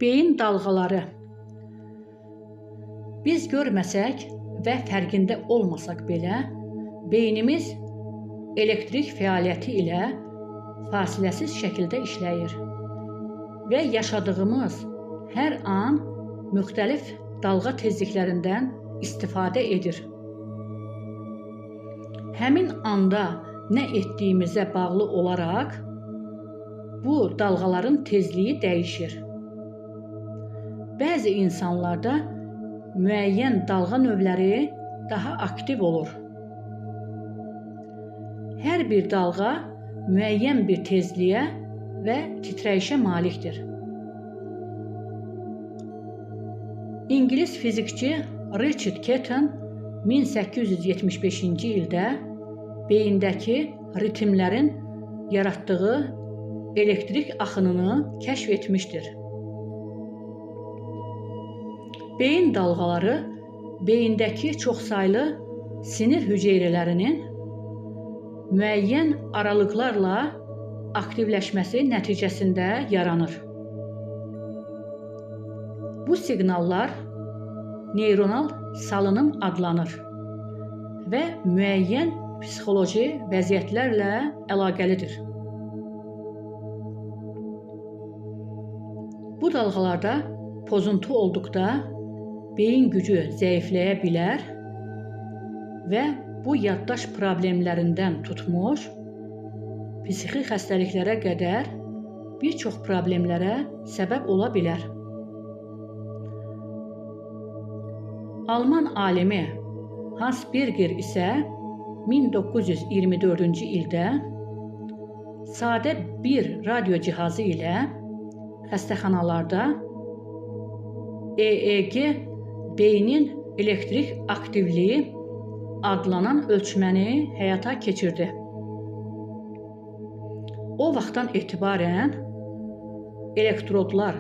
Beyin dalğaları. Biz görməsək və fərqində olmasaq belə, beynimiz elektrik fəaliyyəti ilə fasiləsiz şəkildə işləyir və yaşadığımız hər an müxtəlif dalğa tezliklərindən istifadə edir. Həmin anda nə etdiyimizə bağlı olaraq bu dalğaların tezliyi dəyişir. Bəzi insanlarda müəyyən dalğa növləri daha aktiv olur. Hər bir dalğa müəyyən bir tezliyə və titrəyişə malikdir. İngilis fizikçi Richard Ketton 1875-ci ildə beyindəki ritmlərin yaratdığı elektrik axınını kəşf etmişdir. Beyin dalğaları beyindəki çoxsaylı sinir hüceyrələrinin müəyyən aralıqlarla aktivləşməsi nəticəsində yaranır. Bu siqnallar neyronal salınım adlanır və müəyyən psixoloji vəziyyətlərlə əlaqəlidir. Bu dalğalarda pozuntu olduqda beyin gücü zəifləyə bilər və bu yaddaş problemlərindən tutmuş, psixi xəstəliklərə qədər bir çox problemlərə səbəb ola bilər. Alman alimi Hans Berger isə 1924-cü ildə sadə bir radio cihazı ilə xəstəxanalarda EEG beynin elektrik aktivliyi adlanan ölçməni həyata keçirdi. O vaxtdan etibarən elektrodlar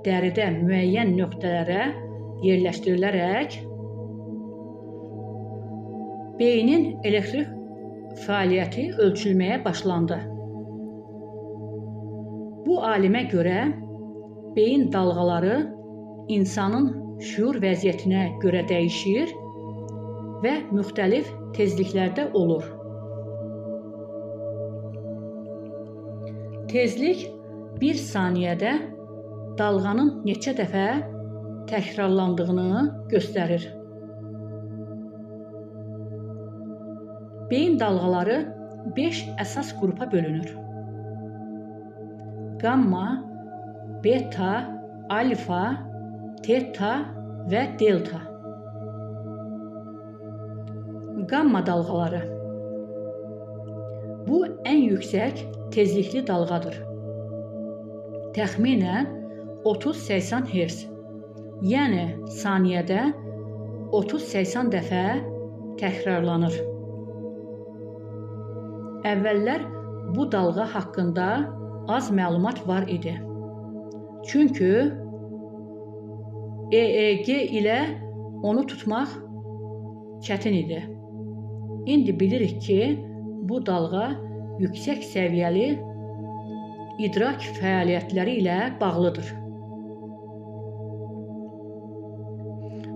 dəridə müəyyən nöqtələrə yerləşdirilərək beynin elektrik fəaliyyəti ölçülməyə başlandı. Bu alimə görə beyin dalğaları insanın şüur vəziyyətinə görə dəyişir və müxtəlif tezliklərdə olur. Tezlik bir saniyədə dalğanın neçə dəfə təkrarlandığını göstərir. Beyin dalğaları 5 əsas qrupa bölünür. Gamma, beta, alfa, teta və delta. Gamma dalğaları. Bu ən yüksək tezlikli dalğadır. Təxminən 30-80 Hz, yəni saniyədə 30-80 dəfə təkrarlanır. Əvvəllər bu dalğa haqqında az məlumat var idi. Çünki EEG ilə onu tutmaq çətin idi. İndi bilirik ki, bu dalğa yüksək səviyyəli idrak fəaliyyətləri ilə bağlıdır.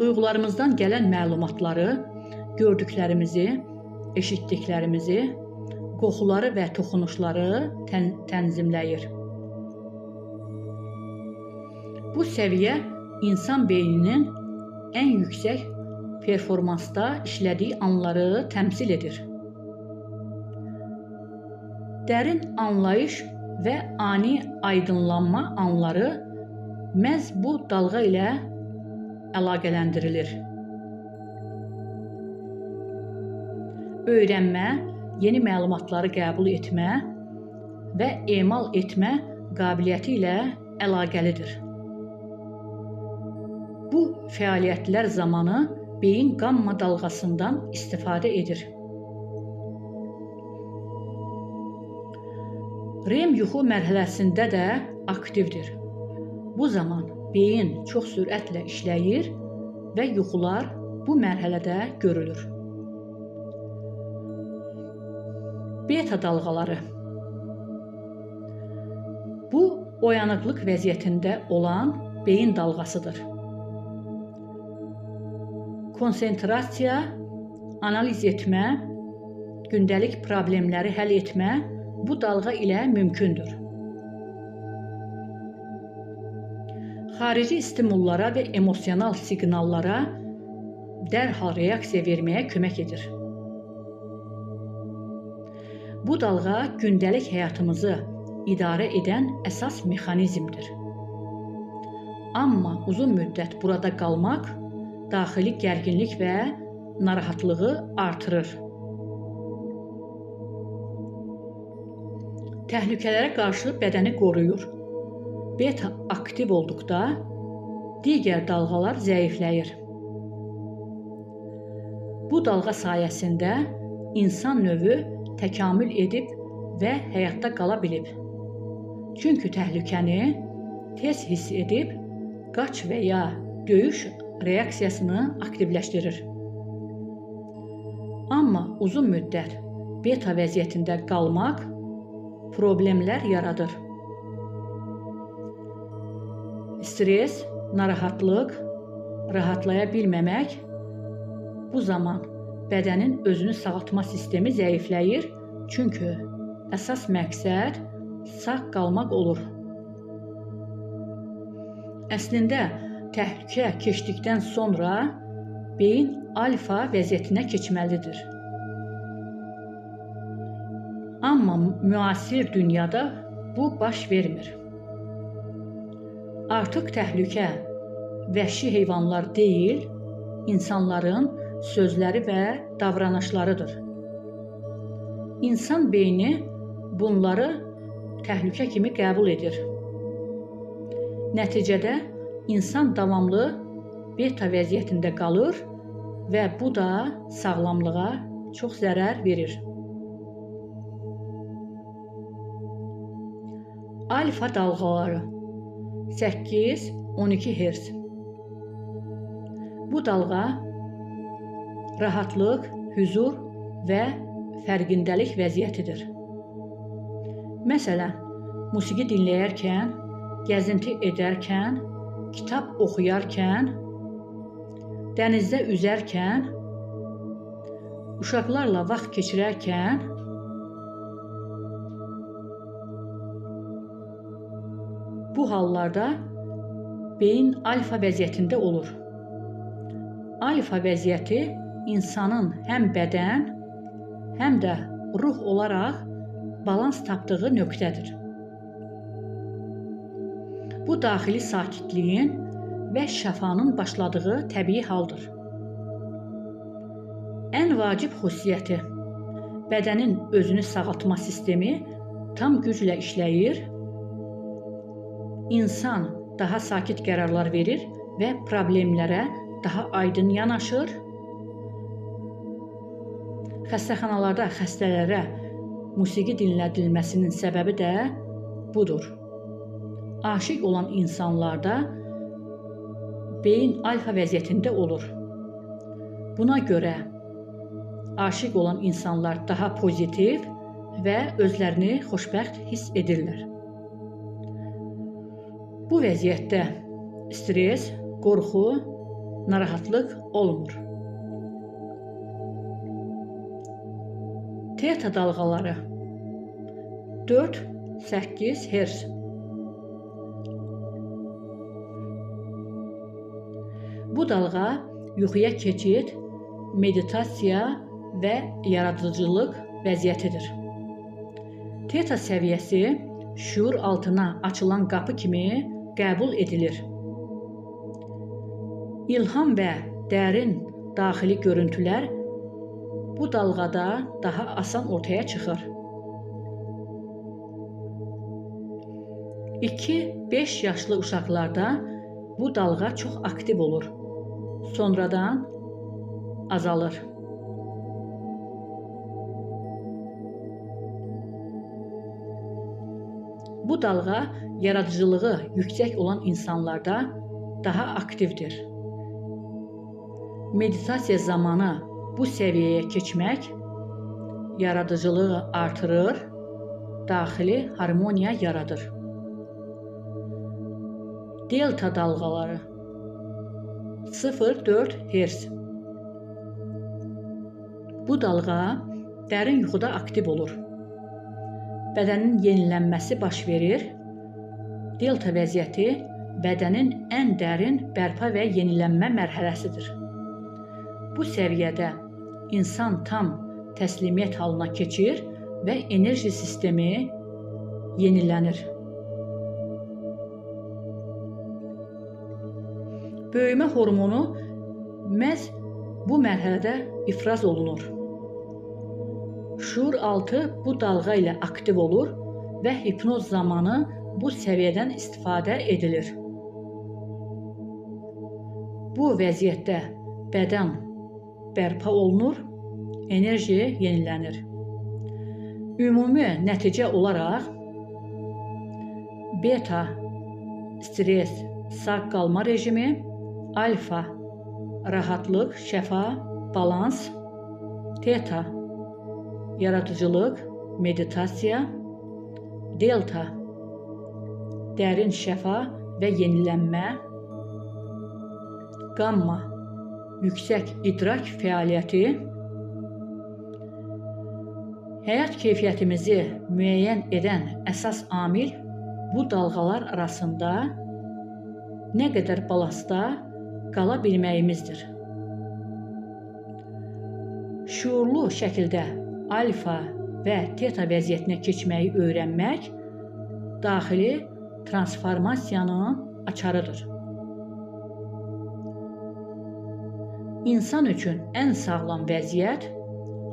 Duyğularımızdan gələn məlumatları, gördüklərimizi, eşitdiklərimizi, qoxuları və toxunuşları tənzimləyir. Bu səviyyə insan beyninin ən yüksək performansda işlədiyi anları təmsil edir. Dərin anlayış və ani aydınlanma anları məhz bu dalğa ilə əlaqələndirilir. Öyrənmə, yeni məlumatları qəbul etmə və emal etmə qabiliyyəti ilə əlaqəlidir. Bu fəaliyyətlər zamanı beyin qamma dalğasından istifadə edir. REM yuxu mərhələsində də aktivdir. Bu zaman beyin çox sürətlə işləyir və yuxular bu mərhələdə görülür. Beta dalğaları. Bu, oyanıqlıq vəziyyətində olan beyin dalğasıdır. Konsentrasiya, analiz etmə, gündəlik problemləri həll etmə bu dalğa ilə mümkündür. Xarici stimullara və emosional siqnallara dərhal reaksiya verməyə kömək edir. Bu dalğa gündəlik həyatımızı idarə edən əsas mexanizmdir. Amma uzun müddət burada qalmaq daxili gərginlik və narahatlığı artırır. Təhlükələrə qarşı bədəni qoruyur. Beta aktiv olduqda digər dalğalar zəifləyir. Bu dalğa sayəsində insan növü təkamül edib və həyatda qala bilib. Çünki təhlükəni tez hiss edib, qaç və ya döyüş reaksiyasını aktivləşdirir. Amma uzun müddət beta vəziyyətində qalmaq problemlər yaradır. Stres, narahatlıq, rahatlaya bilməmək, bu zaman bədənin özünü sağaltma sistemi zəifləyir, çünki əsas məqsəd sağ qalmaq olur. Əslində, təhlükə keçdikdən sonra beyin alfa vəziyyətinə keçməlidir. Amma müasir dünyada bu baş vermir. Artıq təhlükə vəhşi heyvanlar deyil, insanların sözləri və davranışlarıdır. İnsan beyni bunları təhlükə kimi qəbul edir. Nəticədə insan davamlı beta vəziyyətində qalır və bu da sağlamlığa çox zərər verir. Alfa dalğaları 8-12 Hz. Bu dalğa rahatlıq, hüzur və fərqindəlik vəziyyətidir. Məsələn, musiqi dinləyərkən, gəzinti edərkən, kitab oxuyarkən, dənizdə üzərkən, uşaqlarla vaxt keçirərkən, bu hallarda beyin alfa vəziyyətində olur. Alfa vəziyyəti insanın həm bədən, həm də ruh olaraq balans tapdığı nöqtədir. Bu daxili sakitliyin və şəfanın başladığı təbii haldır. Ən vacib xüsusiyyəti, bədənin özünü sağaltma sistemi tam güclə işləyir, İnsan daha sakit qərarlar verir və problemlərə daha aydın yanaşır. Xəstəxanalarda xəstələrə musiqi dinlədilməsinin səbəbi də budur. Aşiq olan insanlarda beyin alfa vəziyyətində olur. Buna görə aşiq olan insanlar daha pozitiv və özlərini xoşbəxt hiss edirlər. Bu vəziyyətdə stres, qorxu, narahatlıq olmur. Teta dalğaları 4-8 Hz. Bu dalğa yuxuya keçid, meditasiya və yaradıcılıq vəziyyətidir. Teta səviyyəsi şuur altına açılan qapı kimi qəbul edilir. İlham və dərin daxili görüntülər bu dalğada daha asan ortaya çıxır. 2-5 yaşlı uşaqlarda bu dalğa çox aktiv olur. Sonradan azalır. Bu dalğa yaradıcılığı yüksək olan insanlarda daha aktivdir. Meditasiya zamanı bu səviyyəyə keçmək yaradıcılığı artırır, daxili harmoniya yaradır. Delta dalğaları 0,4 Hz. Bu dalğa dərin yuxuda aktiv olur. Bədənin yenilənməsi baş verir. Delta vəziyyəti bədənin ən dərin bərpa və yenilənmə mərhələsidir. Bu səviyyədə insan tam təslimiyyət halına keçir və enerji sistemi yenilənir. Böyümə hormonu məhz bu mərhələdə ifraz olunur. Şuur altı bu dalğa ilə aktiv olur və hipnoz zamanı bu səviyyədən istifadə edilir. Bu vəziyyətdə bədən bərpa olunur, enerji yenilənir. Ümumi nəticə olaraq beta stres, sağ qalma rejimi, alfa rahatlıq, şəfa, balans, teta yaradıcılıq, meditasiya, delta dərin şəfa və yenilənmə, qamma yüksək idrak fəaliyyəti. Həyat keyfiyyətimizi müəyyən edən əsas amil bu dalğalar arasında nə qədər balansda qala bilməyimizdir. Şuurlu şəkildə alfa və teta vəziyyətinə keçməyi öyrənmək daxili transformasiyanın açarıdır. İnsan üçün ən sağlam vəziyyət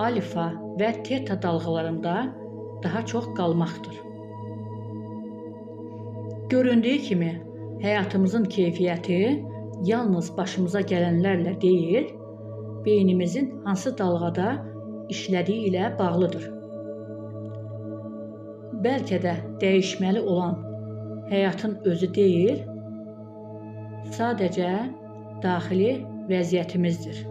alfa və teta dalğalarında daha çox qalmaqdır. Göründüyü kimi, həyatımızın keyfiyyəti yalnız başımıza gələnlərlə deyil, beynimizin hansı dalğada işlədiyi ilə bağlıdır. Bəlkə də dəyişməli olan həyatın özü deyil, sadəcə daxili vəziyyətimizdir.